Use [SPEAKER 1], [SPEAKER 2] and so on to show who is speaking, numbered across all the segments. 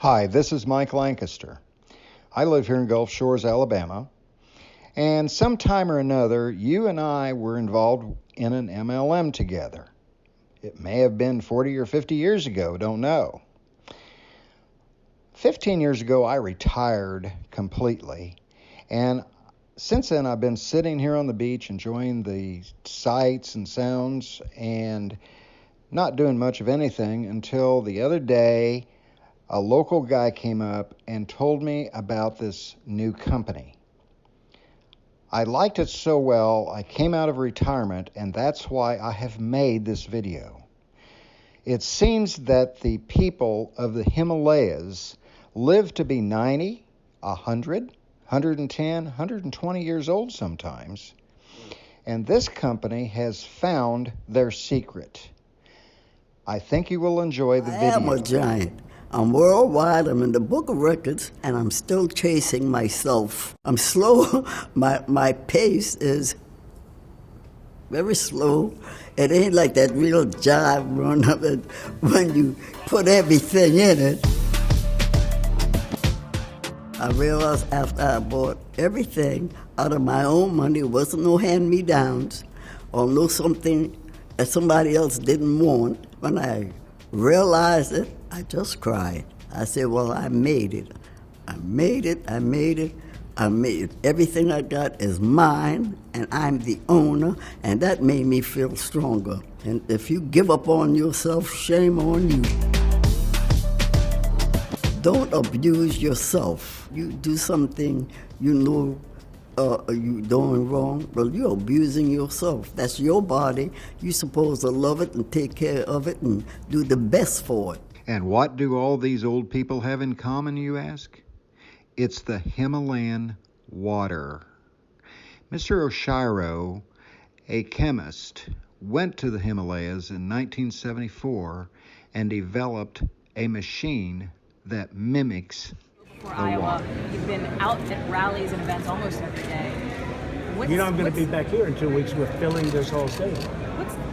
[SPEAKER 1] Hi, this is Mike Lancaster. I live here in Gulf Shores, Alabama, and sometime or another, you and I were involved in an MLM together. It may have been 40 or 50 years ago, don't know. 15 years ago, I retired completely, and since then, I've been sitting here on the beach enjoying the sights and sounds and not doing much of anything until the other day. A local guy came up and told me about this new company. I liked it so well, I came out of retirement, and that's why I have made this video. It seems that the people of the Himalayas live to be 90, 100, 110, 120 years old sometimes. And this company has found their secret. I think you will enjoy the video.
[SPEAKER 2] I am a giant. I'm worldwide, I'm in the book of records, and I'm still chasing myself. I'm slow. My pace is very slow. It ain't like that real jive run of it when you put everything in it. I realized after I bought everything out of my own money, it wasn't no hand-me-downs or no something that somebody else didn't want. When I realized it, I just cried. I said, well, I made it. I made it. Everything I got is mine, and I'm the owner, and that made me feel stronger. And if you give up on yourself, shame on you. Don't abuse yourself. You do something you know you're doing wrong, well, you're abusing yourself. That's your body. You're supposed to love it and take care of it and do the best for it.
[SPEAKER 1] And what do all these old people have in common, you ask? It's the Himalayan water. Mr. Oshiro, a chemist, went to the Himalayas in 1974 and developed a machine that mimics
[SPEAKER 3] For Iowa, you've been out at rallies and events almost every day.
[SPEAKER 4] I'm going to be back here in 2 weeks. We're filling this whole state.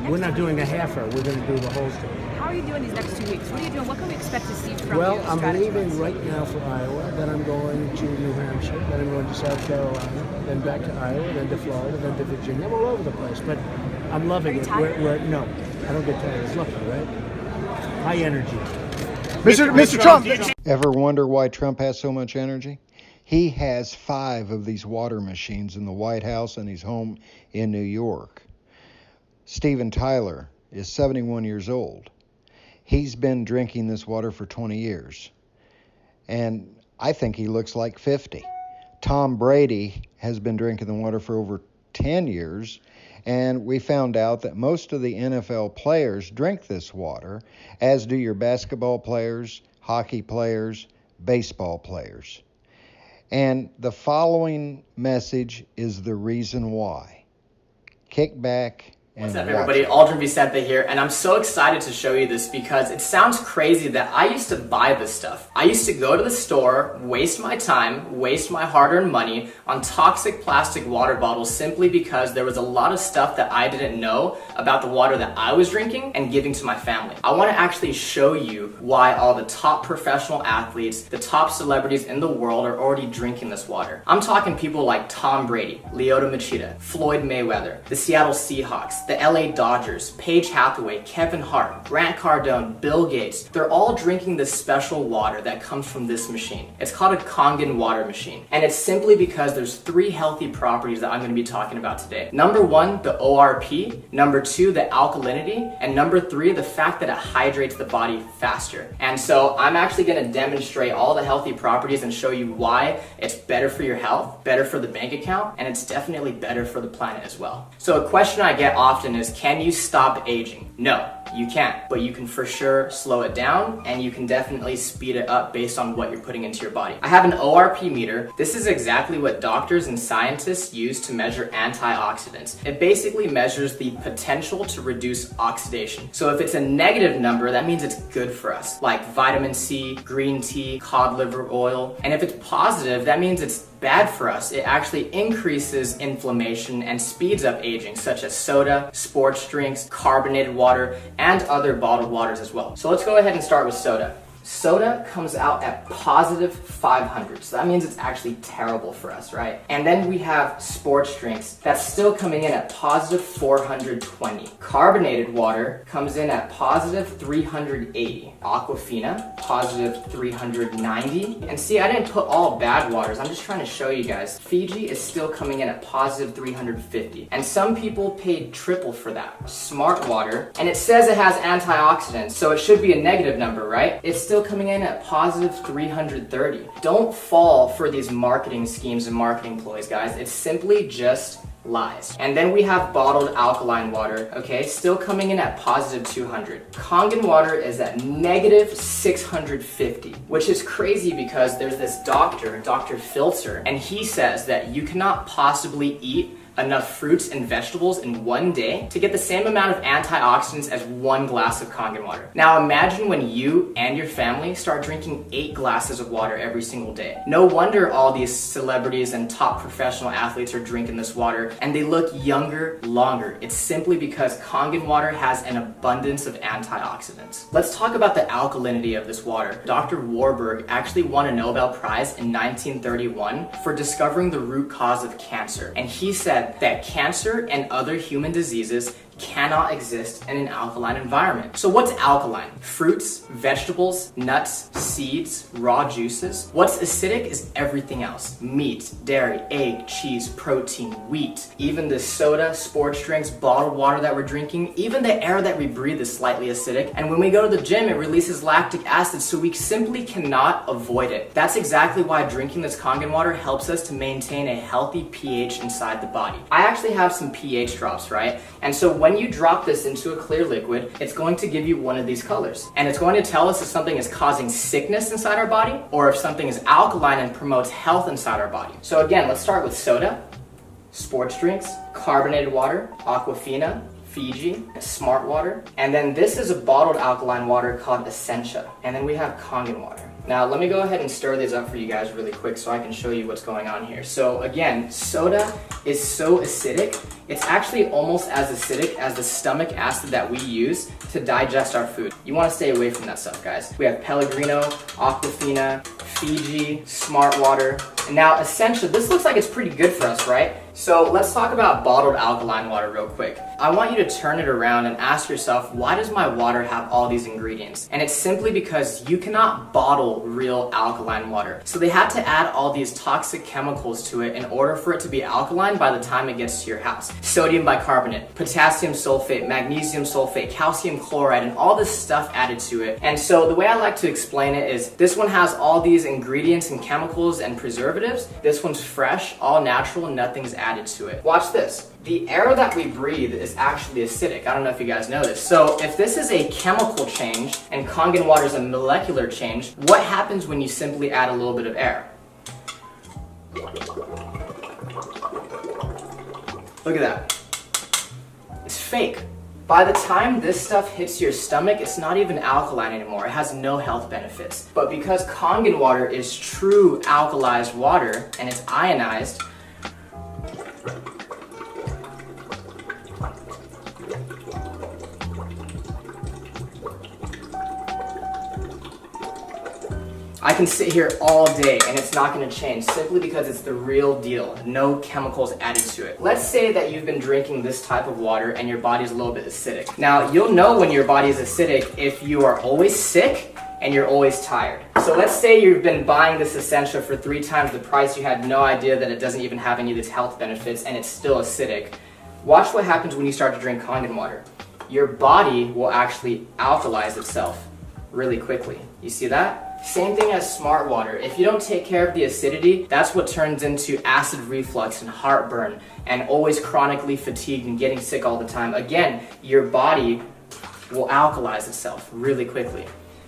[SPEAKER 4] We're not doing a halfer. We're going to do the whole state.
[SPEAKER 3] How are you doing these next 2 weeks? What are you doing? What can we expect to see from
[SPEAKER 4] Well,
[SPEAKER 3] you?
[SPEAKER 4] I'm leaving right now for Iowa. Then I'm going to New Hampshire. Then I'm going to South Carolina. Then back to Iowa. Then to Florida. Then to Virginia. I'm all over the place, but I'm loving it. No, I don't get tired. It's lucky, right? High energy.
[SPEAKER 5] Mr. Trump.
[SPEAKER 1] Ever wonder why Trump has so much energy? He has 5 of these water machines in the White House and he's home in New York. Steven Tyler is 71 years old. He's been drinking this water for 20 years. And I think he looks like 50. Tom Brady has been drinking the water for over 10 years. And we found out that most of the NFL players drink this water, as do your basketball players, hockey players, baseball players. And the following message is the reason why. Kick back and
[SPEAKER 6] What's up,
[SPEAKER 1] watch
[SPEAKER 6] everybody?
[SPEAKER 1] it.
[SPEAKER 6] Aldrin Vicente here, and I'm so excited to show you this because it sounds crazy that I used to buy this stuff. I used to go to the store, waste my time, waste my hard-earned money on toxic plastic water bottles simply because there was a lot of stuff that I didn't know about the water that I was drinking and giving to my family. I want to actually show you why all the top professional athletes, the top celebrities in the world are already drinking this water. I'm talking people like Tom Brady, Lyoto Machida, Floyd Mayweather, the Seattle Seahawks, the LA Dodgers, Paige Hathaway, Kevin Hart, Grant Cardone, Bill Gates. They're all drinking this special water that comes from this machine. It's called a Kangen water machine. And it's simply because there's 3 healthy properties that I'm going to be talking about today. Number 1, the ORP. Number 2, the alkalinity. And number 3, the fact that it hydrates the body faster. And so I'm actually going to demonstrate all the healthy properties and show you why it's better for your health, better for the bank account, and it's definitely better for the planet as well. So a question I get often is, can you stop aging? No, you can't, but you can for sure slow it down and you can definitely speed it up based on what you're putting into your body. I have an ORP meter. This is exactly what doctors and scientists use to measure antioxidants. It basically measures the potential to reduce oxidation. So if it's a negative number, that means it's good for us, like vitamin C, green tea, cod liver oil. And if it's positive, that means it's bad for us. It actually increases inflammation and speeds up aging, such as soda, sports drinks, carbonated water, and other bottled waters as well. So let's go ahead and start with soda. Soda comes out at positive 500, so that means it's actually terrible for us, right? And then we have sports drinks that's still coming in at positive 420. Carbonated water comes in at positive 380. Aquafina, positive 390. And see, I didn't put all bad waters, I'm just trying to show you guys. Fiji is still coming in at positive 350. And some people paid triple for that. Smart water, and it says it has antioxidants, so it should be a negative number, right? It's still coming in at positive 330. Don't fall for these marketing schemes and marketing ploys, guys. It's simply just lies. And then we have bottled alkaline water, okay, still coming in at positive 200. Kangen water is at negative 650, which is crazy because there's this doctor, Dr. Filter, and he says that you cannot possibly eat enough fruits and vegetables in one day to get the same amount of antioxidants as 1 glass of Kangen water. Now imagine when you and your family start drinking 8 glasses of water every single day. No wonder all these celebrities and top professional athletes are drinking this water and they look younger longer. It's simply because Kangen water has an abundance of antioxidants. Let's talk about the alkalinity of this water. Dr. Warburg actually won a Nobel Prize in 1931 for discovering the root cause of cancer, and he said that cancer and other human diseases cannot exist in an alkaline environment. So what's alkaline? Fruits, vegetables, nuts, seeds, raw juices. What's acidic is everything else. Meat, dairy, egg, cheese, protein, wheat. Even the soda, sports drinks, bottled water that we're drinking, even the air that we breathe is slightly acidic. And when we go to the gym, it releases lactic acid, so we simply cannot avoid it. That's exactly why drinking this Kangen water helps us to maintain a healthy pH inside the body. I actually have some pH drops, right? And so when you drop this into a clear liquid, it's going to give you one of these colors. And it's going to tell us if something is causing sickness inside our body or if something is alkaline and promotes health inside our body. So again, let's start with soda, sports drinks, carbonated water, Aquafina, Fiji, Smart water. And then this is a bottled alkaline water called Essentia. And then we have Kangen water. Now let me go ahead and stir these up for you guys really quick so I can show you what's going on here. So again, soda is so acidic, it's actually almost as acidic as the stomach acid that we use to digest our food. You want to stay away from that stuff, guys. We have Pellegrino, Aquafina, Fiji, Smart water, and now Essentia. This looks like it's pretty good for us, right? So let's talk about bottled alkaline water real quick. I want you to turn it around and ask yourself, why does my water have all these ingredients? And it's simply because you cannot bottle real alkaline water. So they had to add all these toxic chemicals to it in order for it to be alkaline by the time it gets to your house. Sodium bicarbonate, potassium sulfate, magnesium sulfate, calcium chloride, and all this stuff added to it. And so the way I like to explain it is this one has all these ingredients and chemicals and preservatives. This one's fresh, all natural, and nothing's added to it. Watch this. The air that we breathe is actually acidic. I don't know if you guys know this. So if this is a chemical change and Kangen water is a molecular change, what happens when you simply add a little bit of air? Look at that. It's fake. By the time this stuff hits your stomach, it's not even alkaline anymore. It has no health benefits. But because Kangen water is true alkalized water and it's ionized, I can sit here all day and it's not going to change simply because it's the real deal. No chemicals added to it. Let's say that you've been drinking this type of water and your body's a little bit acidic. Now, you'll know when your body is acidic if you are always sick and you're always tired. So let's say you've been buying this Essentia for 3 times the price, you had no idea that it doesn't even have any of these health benefits and it's still acidic. Watch what happens when you start to drink Kangen water. Your body will actually alkalize itself really quickly. You see that? Same thing as Smart water. If you don't take care of the acidity, that's what turns into acid reflux and heartburn and always chronically fatigued and getting sick all the time. Again, your body will alkalize itself really quickly.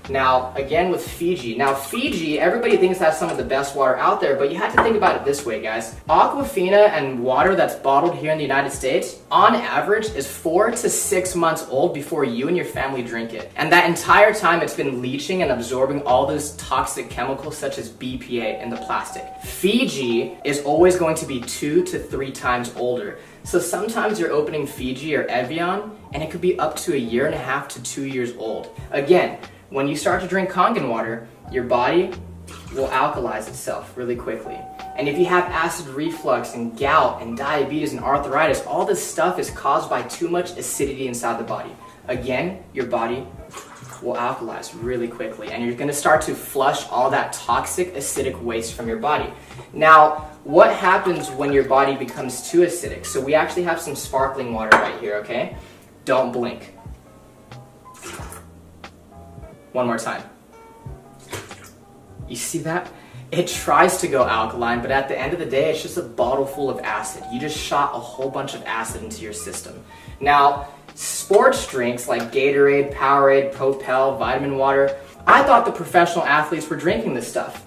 [SPEAKER 6] Now, again with Fiji. Now, Fiji, everybody thinks that's some of the best water out there, but you have to think about it this way, guys. Aquafina and water that's bottled here in the United States, on average, is 4 to 6 months old before you and your family drink it. And that entire time, it's been leaching and absorbing all those toxic chemicals such as BPA in the plastic. Fiji is always going to be 2 to 3 times older. So sometimes you're opening Fiji or Evian, and it could be up to 1.5 to 2 years old. Again, When you start to drink Kangen water, your body will alkalize itself really quickly. And if you have acid reflux and gout and diabetes and arthritis, all this stuff is caused by too much acidity inside the body. Again, your body will alkalize really quickly, and you're gonna start to flush all that toxic acidic waste from your body. Now, what happens when your body becomes too acidic? So we actually have some sparkling water right here, okay? Don't blink. One more time. You see that? It tries to go alkaline, but at the end of the day, it's just a bottle full of acid. You just shot a whole bunch of acid into your system. Now, sports drinks like Gatorade, Powerade, Propel, vitamin water, I thought the professional athletes were drinking this stuff.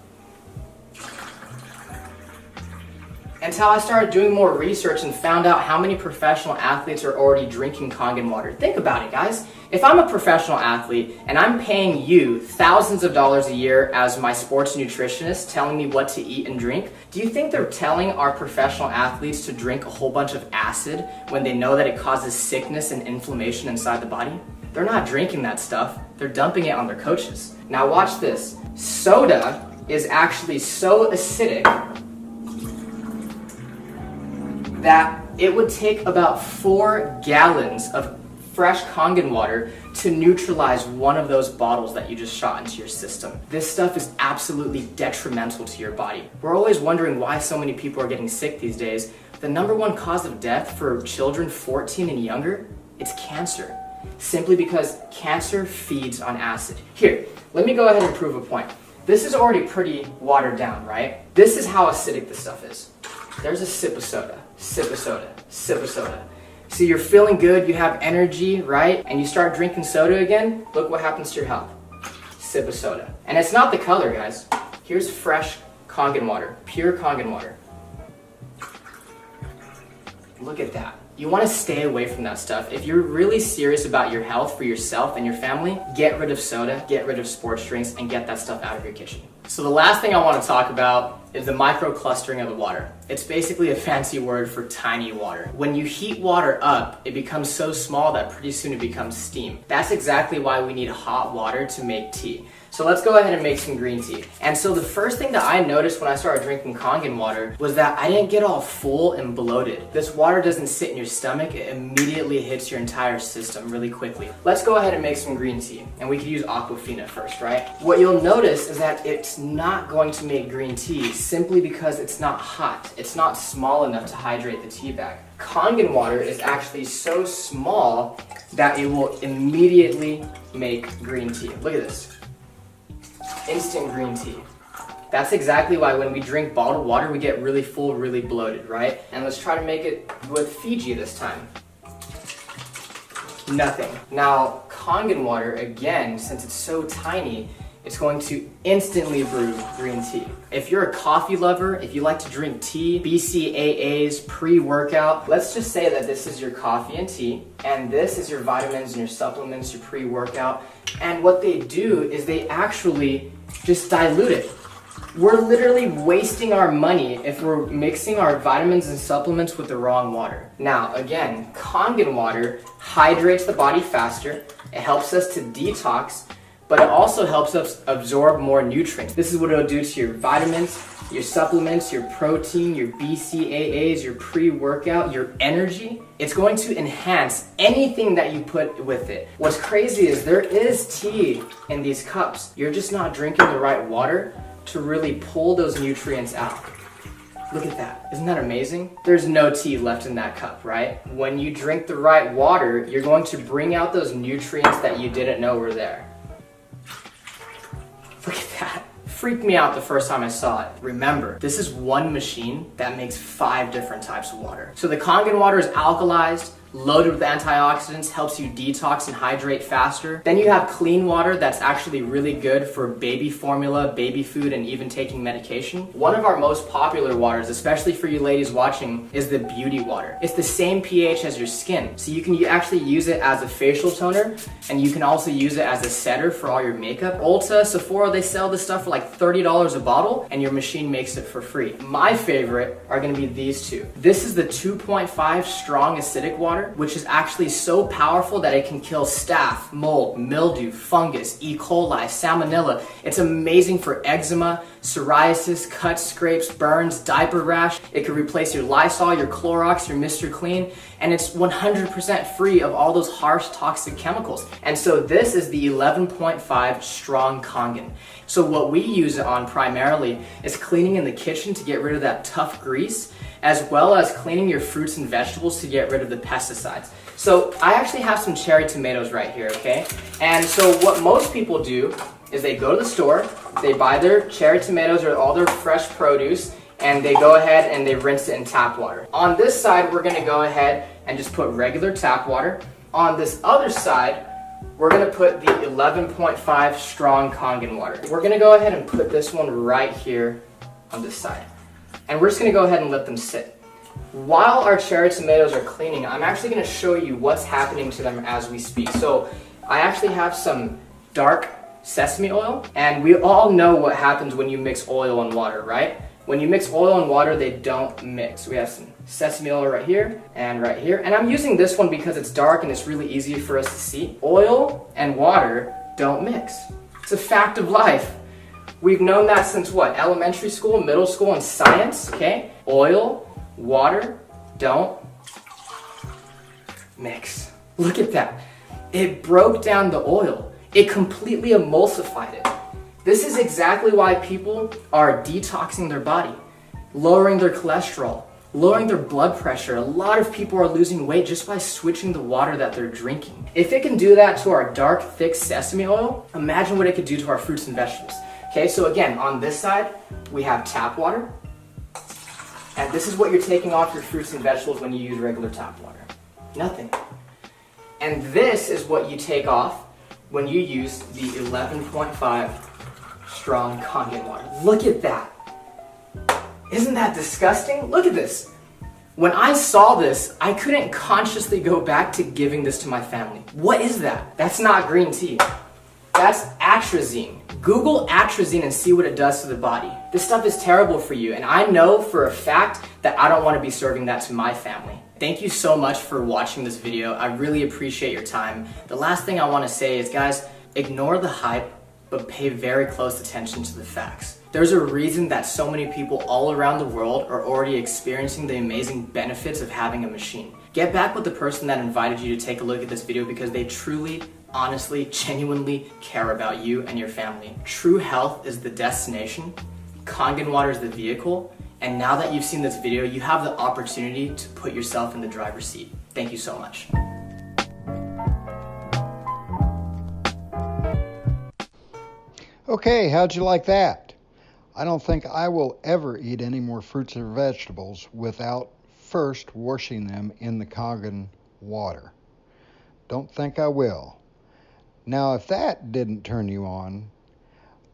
[SPEAKER 6] Until I started doing more research and found out how many professional athletes are already drinking Kangen water. Think about it, guys. If I'm a professional athlete and I'm paying you thousands of dollars a year as my sports nutritionist telling me what to eat and drink, do you think they're telling our professional athletes to drink a whole bunch of acid when they know that it causes sickness and inflammation inside the body? They're not drinking that stuff. They're dumping it on their coaches. Now watch this. Soda is actually so acidic that it would take about 4 gallons of fresh Kangen water to neutralize one of those bottles that you just shot into your system. This stuff is absolutely detrimental to your body. We're always wondering why so many people are getting sick these days. The #1 cause of death for children 14 and younger, it's cancer. Simply because cancer feeds on acid. Here, let me go ahead and prove a point. This is already pretty watered down, right? This is how acidic this stuff is. There's a sip of soda, sip of soda, sip of soda. So you're feeling good, you have energy, right? And you start drinking soda again, look what happens to your health. Sip of soda. And it's not the color, guys. Here's fresh Kangen water, pure Kangen water. Look at that. You want to stay away from that stuff. If you're really serious about your health for yourself and your family, get rid of soda, get rid of sports drinks, and get that stuff out of your kitchen. So the last thing I want to talk about is the microclustering of the water. It's basically a fancy word for tiny water. When you heat water up, it becomes so small that pretty soon it becomes steam. That's exactly why we need hot water to make tea. So let's go ahead and make some green tea. And so the first thing that I noticed when I started drinking Kangen water was that I didn't get all full and bloated. This water doesn't sit in your stomach, it immediately hits your entire system really quickly. Let's go ahead and make some green tea. And we could use Aquafina first, right? What you'll notice is that it's not going to make green tea simply because it's not hot. It's not small enough to hydrate the tea bag. Kangen water is actually so small that it will immediately make green tea. Look at this. Instant green tea. That's exactly why when we drink bottled water, we get really full, really bloated, right? And let's try to make it with Fiji this time. Nothing. Now, Kangen water, again, since it's so tiny, it's going to instantly brew green tea. If you're a coffee lover, if you like to drink tea, BCAAs, pre-workout, let's just say that this is your coffee and tea, and this is your vitamins and your supplements, your pre-workout, and what they do is they actually just dilute it. We're literally wasting our money if we're mixing our vitamins and supplements with the wrong water. Now, again, Kangen water hydrates the body faster, it helps us to detox, but it also helps us absorb more nutrients. This is what it'll do to your vitamins, your supplements, your protein, your BCAAs, your pre-workout, your energy. It's going to enhance anything that you put with it. What's crazy is there is tea in these cups. You're just not drinking the right water to really pull those nutrients out. Look at that. Isn't that amazing? There's no tea left in that cup, right? When you drink the right water, you're going to bring out those nutrients that you didn't know were there. Look at that. Freaked me out the first time I saw it. Remember, this is one machine that makes 5 different types of water. So the Kangen water is alkalized, loaded with antioxidants, helps you detox and hydrate faster. Then you have clean water that's actually really good for baby formula, baby food, and even taking medication. One of our most popular waters, especially for you ladies watching, is the beauty water. It's the same pH as your skin, so you can actually use it as a facial toner, and you can also use it as a setter for all your makeup. Ulta, Sephora, they sell this stuff for like $30 a bottle, and your machine makes it for free. My favorite are gonna be these two. This is the 2.5 strong acidic water, water, which is actually so powerful that it can kill staph, mold, mildew, fungus, E. coli, salmonella. It's amazing for eczema, psoriasis, cuts, scrapes, burns, diaper rash. It can replace your Lysol, your Clorox, your Mr. Clean, and it's 100% free of all those harsh toxic chemicals. And so this is the 11.5 strong Kangen. So what we use it on primarily is cleaning in the kitchen to get rid of that tough grease, as well as cleaning your fruits and vegetables to get rid of the pesticides. So I actually have some cherry tomatoes right here, okay? And so what most people do is they go to the store, they buy their cherry tomatoes or all their fresh produce, and they go ahead and they rinse it in tap water. On this side, we're gonna go ahead and just put regular tap water. On this other side, we're gonna put the 11.5 strong Kangen water. We're gonna go ahead and put this one right here on this side. And we're just gonna go ahead and let them sit. While our cherry tomatoes are cleaning, I'm actually gonna show you what's happening to them as we speak. So I actually have some dark sesame oil, and we all know what happens when you mix oil and water, right? When you mix oil and water, they don't mix. We have some sesame oil right here and right here. And I'm using this one because it's dark and it's really easy for us to see. Oil and water don't mix. It's a fact of life. We've known that since what? Elementary school, middle school, and science, okay? Oil, water, don't mix. Look at that. It broke down the oil. It completely emulsified it. This is exactly why people are detoxing their body, lowering their cholesterol, lowering their blood pressure. A lot of people are losing weight just by switching the water that they're drinking. If it can do that to our dark, thick sesame oil, imagine what it could do to our fruits and vegetables. Okay, so again, on this side, we have tap water. And this is what you're taking off your fruits and vegetables when you use regular tap water. Nothing. And this is what you take off when you use the 11.5 strong Kangen water. Look at that. Isn't that disgusting? Look at this. When I saw this, I couldn't consciously go back to giving this to my family. What is that? That's not green tea. That's atrazine. Google atrazine and see what it does to the body. This stuff is terrible for you, and I know for a fact that I don't want to be serving that to my family. Thank you so much for watching this video. I really appreciate your time. The last thing I want to say is, guys, ignore the hype, but pay very close attention to the facts. There's a reason that so many people all around the world are already experiencing the amazing benefits of having a machine. Get back with the person that invited you to take a look at this video because they truly, honestly, genuinely care about you and your family. True health is the destination, Kangen water is the vehicle, and now that you've seen this video, you have the opportunity to put yourself in the driver's seat. Thank you so much.
[SPEAKER 1] Okay, how'd you like that? I don't think I will ever eat any more fruits or vegetables without first washing them in the Kangen water. Don't think I will. Now, if that didn't turn you on,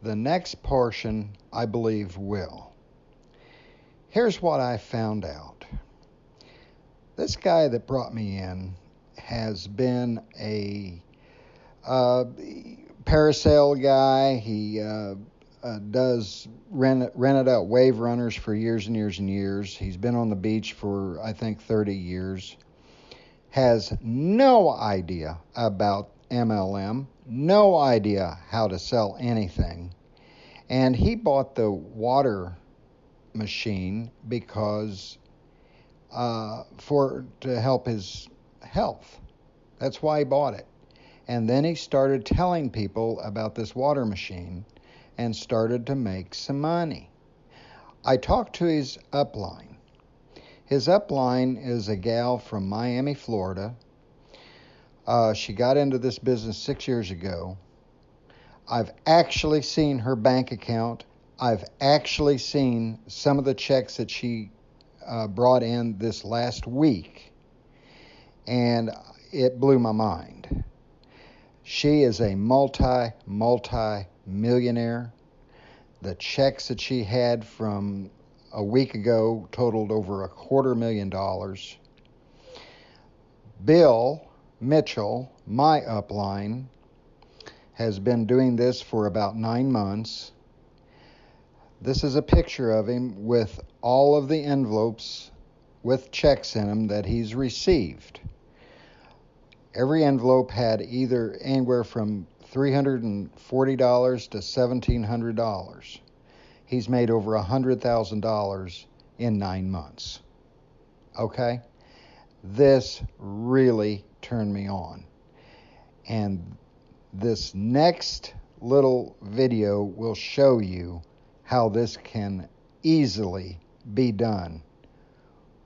[SPEAKER 1] the next portion, I believe, will. Here's what I found out. This guy that brought me in has been a parasail guy. He does rented out wave runners for years and years and years. He's been on the beach for, I think, 30 years. Has no idea about MLM, no idea how to sell anything. And he bought the water machine because to help his health. That's why he bought it. And then he started telling people about this water machine and started to make some money. I talked to his upline. His upline is a gal from Miami, Florida. She got into this business 6 years ago. I've actually seen her bank account. I've actually seen some of the checks that she brought in this last week. And it blew my mind. She is a multi-millionaire. The checks that she had from a week ago totaled over $250,000. Bill Mitchell, my upline, has been doing this for about 9 months. This is a picture of him with all of the envelopes with checks in them that he's received. Every envelope had either anywhere from $340 to $1,700. He's made over $100,000 in 9 months. Okay? This really turned me on. And this next little video will show you how this can easily be done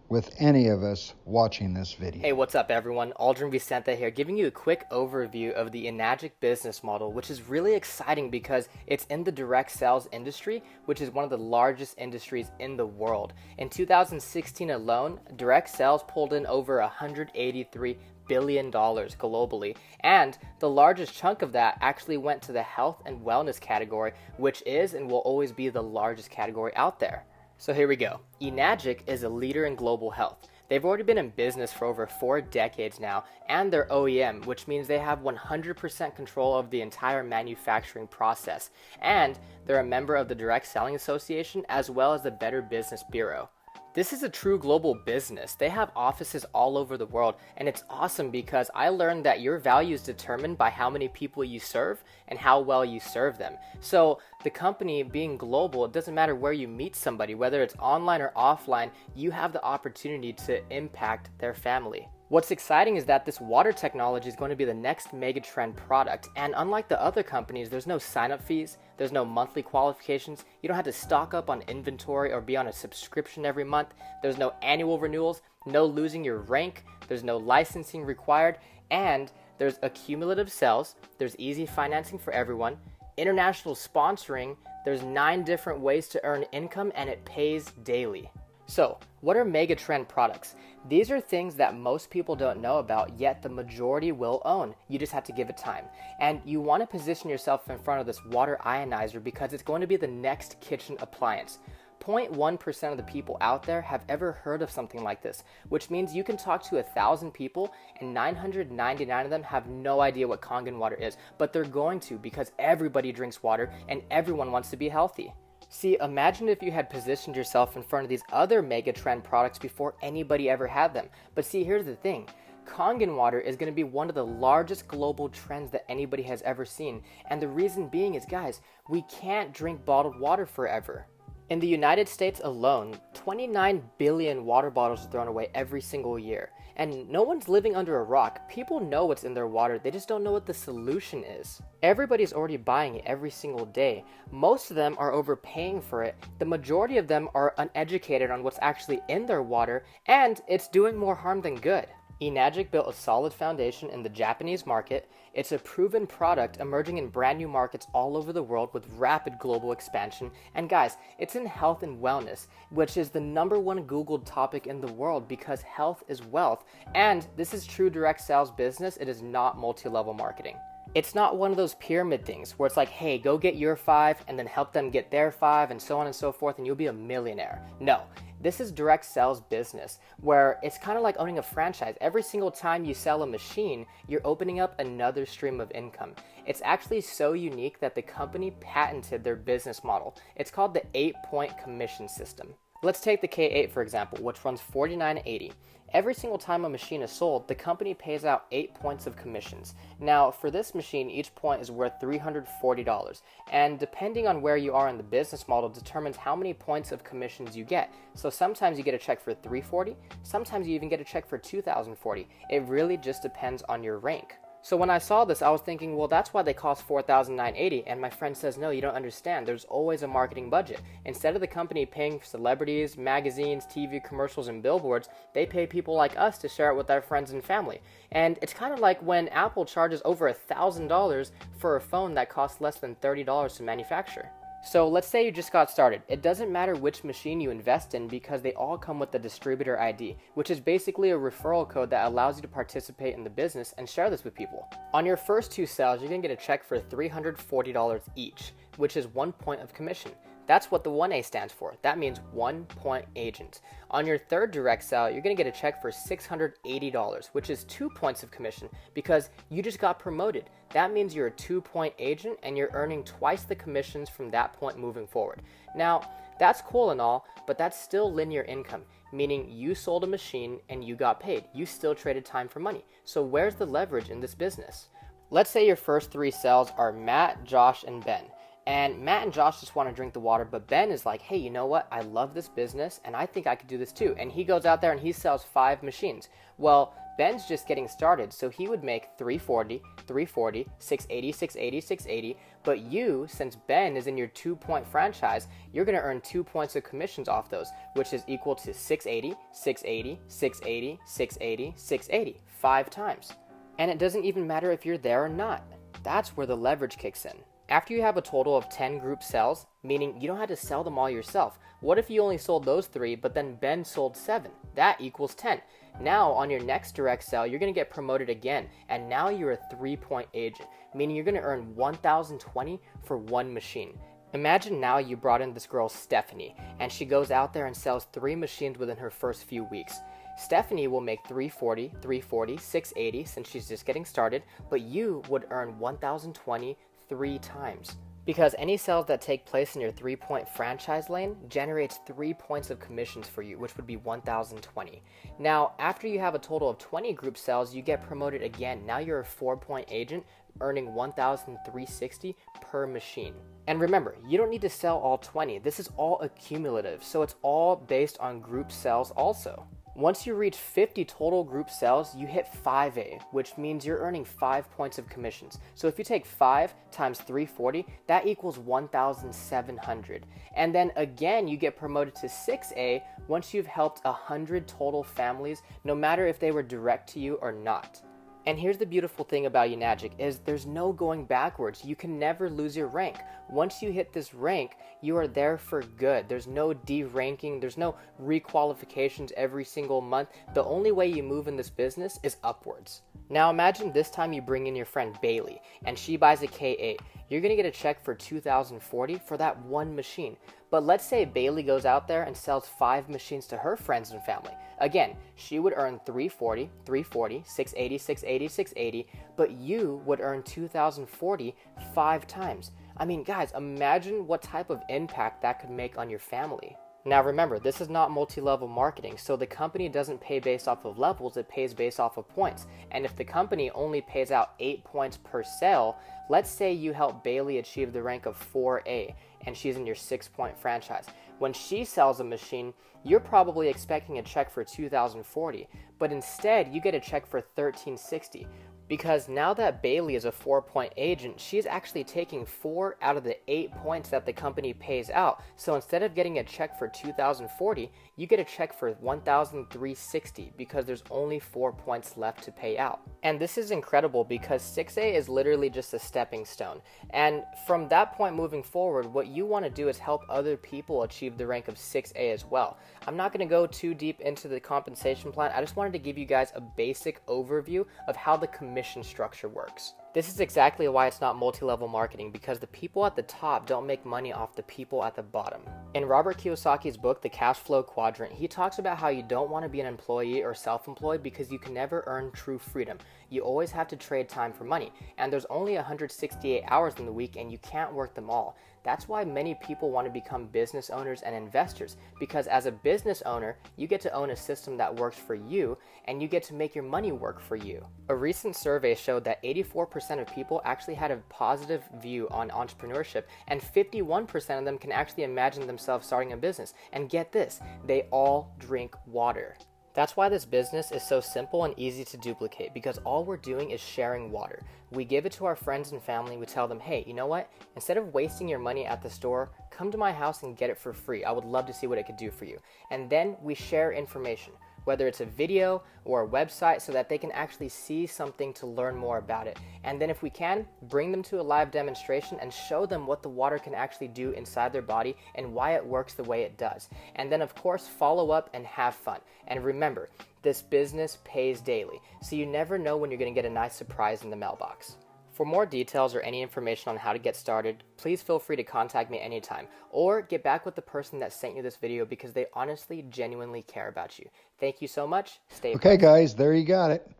[SPEAKER 1] with any of us watching this video.
[SPEAKER 6] Hey, what's up everyone? Aldrin Vicente here, giving you a quick overview of the Enagic business model, which is really exciting because it's in the direct sales industry, which is one of the largest industries in the world. In 2016 alone, direct sales pulled in over $183 billion globally, and the largest chunk of that actually went to the health and wellness category, which is and will always be the largest category out there. So here we go. Enagic is a leader in global health. They've already been in business for over 4 decades now, and they're OEM, which means they have 100% control of the entire manufacturing process. And they're a member of the Direct Selling Association as well as the Better Business Bureau. This is a true global business. They have offices all over the world, and it's awesome because I learned that your value is determined by how many people you serve and how well you serve them. So the company being global, it doesn't matter where you meet somebody, whether it's online or offline, you have the opportunity to impact their family. What's exciting is that this water technology is going to be the next mega trend product, and unlike the other companies, there's no sign-up fees, there's no monthly qualifications, you don't have to stock up on inventory or be on a subscription every month, there's no annual renewals, no losing your rank, there's no licensing required, and there's accumulative sales, there's easy financing for everyone, international sponsoring, there's 9 different ways to earn income, and it pays daily. So, what are megatrend products? These are things that most people don't know about, yet the majority will own. You just have to give it time. And you want to position yourself in front of this water ionizer because it's going to be the next kitchen appliance. 0.1% of the people out there have ever heard of something like this, which means you can talk to 1,000 people and 999 of them have no idea what Kangen water is, but they're going to because everybody drinks water and everyone wants to be healthy. See, imagine if you had positioned yourself in front of these other mega trend products before anybody ever had them. But see, here's the thing. Kangen water is going to be one of the largest global trends that anybody has ever seen. And the reason being is, guys, we can't drink bottled water forever. In the United States alone, 29 billion water bottles are thrown away every single year. And no one's living under a rock. People know what's in their water, they just don't know what the solution is. Everybody's already buying it every single day. Most of them are overpaying for it. The majority of them are uneducated on what's actually in their water, and it's doing more harm than good. Enagic built a solid foundation in the Japanese market. It's a proven product emerging in brand new markets all over the world with rapid global expansion. And guys, it's in health and wellness, which is the #1 Googled topic in the world because health is wealth. And this is true direct sales business. It is not multi-level marketing. It's not one of those pyramid things where it's like, hey, go get your 5 and then help them get their 5 and so on and so forth and you'll be a millionaire. No. This is direct sales business where it's kind of like owning a franchise. Every single time you sell a machine, you're opening up another stream of income. It's actually so unique that the company patented their business model. It's called the 8-point commission system. Let's take the K8 for example, which runs $49.80. Every single time a machine is sold, the company pays out 8 points of commissions. Now, for this machine, each point is worth $340, and depending on where you are in the business model determines how many points of commissions you get. So sometimes you get a check for $340, sometimes you even get a check for $2,040. It really just depends on your rank. So when I saw this, I was thinking, well, that's why they cost $4,980. And my friend says, no, you don't understand. There's always a marketing budget. Instead of the company paying for celebrities, magazines, TV commercials, and billboards, they pay people like us to share it with our friends and family. And it's kind of like when Apple charges over $1,000 for a phone that costs less than $30 to manufacture. So let's say you just got started. It doesn't matter which machine you invest in because they all come with the distributor ID, which is basically a referral code that allows you to participate in the business and share this with people. On your first 2 sales, you're going to get a check for $340 each, which is 1 point of commission. That's what the 1A stands for. That means 1 point agent. On your third direct sale, you're going to get a check for $680, which is 2 points of commission because you just got promoted. That means you're a 2 point agent and you're earning twice the commissions from that point moving forward. Now, That's cool and all, but that's still linear income, meaning you sold a machine and you got paid. You still traded time for money. So where's the leverage in this business? Let's say your first 3 sales are Matt, Josh, and Ben. And Matt and Josh just want to drink the water, but Ben is like, hey, you know what? I love this business and I think I could do this too. And he goes out there and he sells 5 machines. Well, Ben's just getting started, so he would make 340, 340, 680, 680, 680. But you, since Ben is in your 2-point franchise, you're going to earn 2 points of commissions off those, which is equal to 680, 680, 680, 680, 680, 5 times. And it doesn't even matter if you're there or not. That's where the leverage kicks in. After you have a total of 10 group sales, meaning you don't have to sell them all yourself. What if you only sold those 3, but then Ben sold 7? That equals 10. Now, on your next direct sale, you're going to get promoted again, and now you're a 3-point agent, meaning you're going to earn 1,020 for 1 machine. Imagine now you brought in this girl, Stephanie, and she goes out there and sells 3 machines within her first few weeks. Stephanie will make 340, 340, 680 since she's just getting started, but you would earn 1,020 3 times. Because any sales that take place in your 3-point franchise lane generates 3 points of commissions for you, which would be 1,020. Now, after you have a total of 20 group sales, you get promoted again. Now you're a 4-point agent, earning 1,360 per machine. And remember, you don't need to sell all 20. This is all accumulative, so it's all based on group sales also. Once you reach 50 total group sales, you hit 5A, which means you're earning 5 points of commissions. So if you take 5 times 340, that equals 1,700. And then again, you get promoted to 6A once you've helped 100 total families, no matter if they were direct to you or not. And here's the beautiful thing about Unagic is there's no going backwards. You can never lose your rank. Once you hit this rank, you are there for good. There's no de-ranking. There's no requalifications every single month. The only way you move in this business is upwards. Now imagine this time you bring in your friend Bailey and she buys a K8. You're going to get a check for $2,040 for that 1 machine. But let's say Bailey goes out there and sells 5 machines to her friends and family. Again, she would earn 340, 340, 680, 680, 680, but you would earn 2,040 5 times. I mean, guys, imagine what type of impact that could make on your family. Now remember, this is not multi-level marketing, so the company doesn't pay based off of levels, it pays based off of points. And if the company only pays out 8 points per sale, let's say you help Bailey achieve the rank of 4A, and she's in your 6-point franchise. When she sells a machine, you're probably expecting a check for $2,040, but instead you get a check for $1,360. Because now that Bailey is a 4-point agent, she's actually taking 4 out of the 8 points that the company pays out. So instead of getting a check for $2,040, you get a check for $1,360 because there's only 4 points left to pay out. And this is incredible because 6A is literally just a stepping stone. And from that point moving forward, what you want to do is help other people achieve the rank of 6A as well. I'm not going to go too deep into the compensation plan. I just wanted to give you guys a basic overview of how the commission structure works. This is exactly why it's not multi-level marketing, because the people at the top don't make money off the people at the bottom. In Robert Kiyosaki's book, The Cash Flow Quadrant, he talks about how you don't want to be an employee or self-employed because you can never earn true freedom. You always have to trade time for money, and there's only 168 hours in the week and you can't work them all. That's why many people want to become business owners and investors, because as a business owner, you get to own a system that works for you and you get to make your money work for you. A recent survey showed that 84% of people actually had a positive view on entrepreneurship, and 51% of them can actually imagine themselves starting a business. And get this, they all drink water. That's why this business is so simple and easy to duplicate, because all we're doing is sharing water. We give it to our friends and family. We tell them, hey, you know what? Instead of wasting your money at the store, come to my house and get it for free. I would love to see what it could do for you. And then we share information, whether it's a video or a website, so that they can actually see something to learn more about it. And then if we can, bring them to a live demonstration and show them what the water can actually do inside their body and why it works the way it does. And then of course, follow up and have fun. And remember, this business pays daily, so you never know when you're going to get a nice surprise in the mailbox. For more details or any information on how to get started, please feel free to contact me anytime, or get back with the person that sent you this video, because they honestly, genuinely care about you. Thank you so much. Stay
[SPEAKER 1] Okay, guys, there you got it.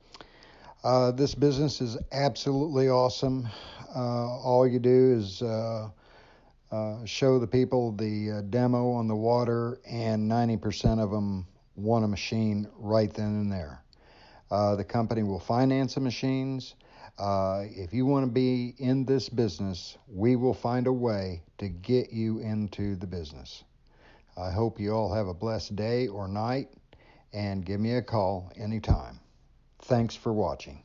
[SPEAKER 1] This business is absolutely awesome. All you do is show the people the demo on the water, and 90% of them want a machine right then and there. The company will finance the machines. If you want to be in this business, we will find a way to get you into the business. I hope you all have a blessed day or night, and give me a call anytime. Thanks for watching.